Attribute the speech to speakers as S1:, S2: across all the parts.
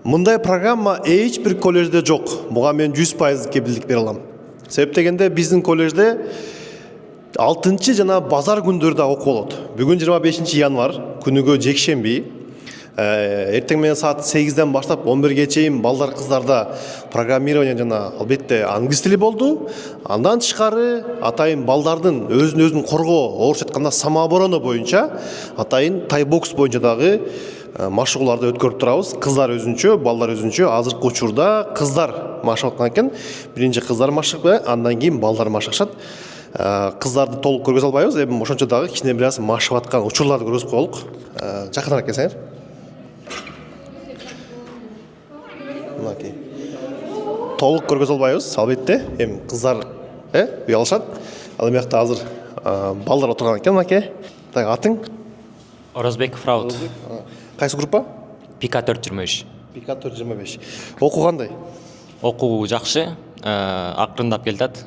S1: Мындай программа эч бир коллежде жок. Буга мен 100% кепилдик бере алам. Себеп дегенде биздин коллежде 6 жана базар күндөрдө окуу болот. Бүгүн 25 январ, күнүгө жекшемби. Эртең менен саат 8ден баштап 11ге чейин балдар кыздарда программирование жана албетте англис тили болду. Андан тышкары атайын балдардын өзүн коргоо, орусча айтканда самооборона боюнча атайын тайбокс боюнча дагы машыгууларды өткөрүп турабыз. Кыздар өзүнчө, балдар өзүнчө. Азыркы учурда кыздар машыгып аткан экен. Биринчи кыздар машыгып, андан кийин балдар машыгышат. Кыздарды толук көргөзө албайбыз, эми ошончо дагы кичине бир аз машыгып аткан учурларды көргөзүп коелук. Жакыныраак келсеңер. Мынакей. Толук көргөзө албайбыз, албетте. Эми кыздар уялышат. Ал эмиякта азыр балдар отурган экен, мынакей. Так, атың?
S2: Орозбек Фраут.
S1: Кайсы группа?
S2: Пика 425.
S1: Пика 425. Окуу кандай?
S2: Окуу жакшы, акырындап келатат.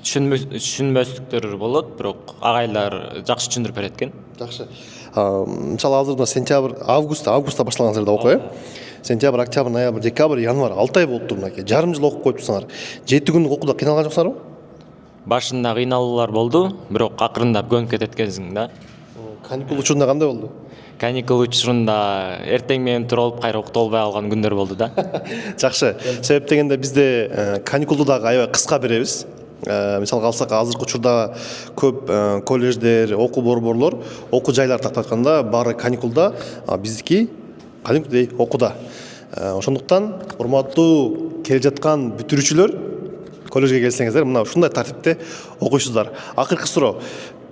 S2: Түшүнбөстүктөр болот, бирок агайлар жакшы түшүндүрүп берет экен.
S1: Жакшы. Мисалы азыр сентябрь, августта башталгансыздар окуу, Сентябрь, октябрь, ноябрь, декабрь, январь 6 ай болуптур мынакей. Жарым жыл окуп коюптурсуңар. 7 күндүк окууда кыйналган жоксуңарбы?
S2: Башында кыйналуулар болду, бирок акырындап көнүп кетет экенсиң да.
S1: Каникул учурунда кандай болду?
S2: Каникул учурунда эртең менен туруп кайра уктап албай калган күндөр болду да.
S1: Жакшы. Себеп дегенде бизде каникулду дагы аябай кыска беребиз. Мисалга алсак, азыркы учурда көп коллеждер, окуу борборлор, окуу жайлар тактап айтканда баары каникулда, биздики каникулда окууда. Ошондуктан урматтуу келе жаткан бүтүрүүчүлөр, коллежге келсеңиздер, мына ушундай тартипте окуйсуздар. Акыркы суроо.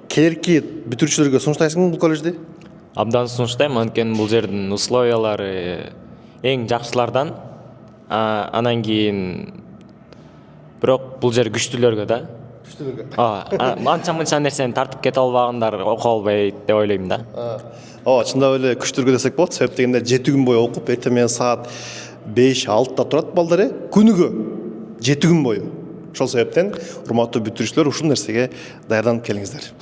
S1: Келерки бүтүрүүчүлөргө сунуштайсыңбы бул коллежди?
S2: Абдан сунуштайм, анткени бул жердин условиялары эң жакшылардан. Анан кийин бирок бул жер күчтүүлөргө да. Күчтүүлөргө. Анча-мынча нерсени тартып кете албагандар окуп албайт деп ойлойм да.
S1: Чындап эле күчтүүлөргө десек болот. Себеп дегенде 7 күн бою окуп, эртең менен саат 5-6да турат балдар, күнүгө 7 күн бою. Ошол себептен урматтуу бүтүрүүчүлөр ушул нерсеге даярданып келиңиздер.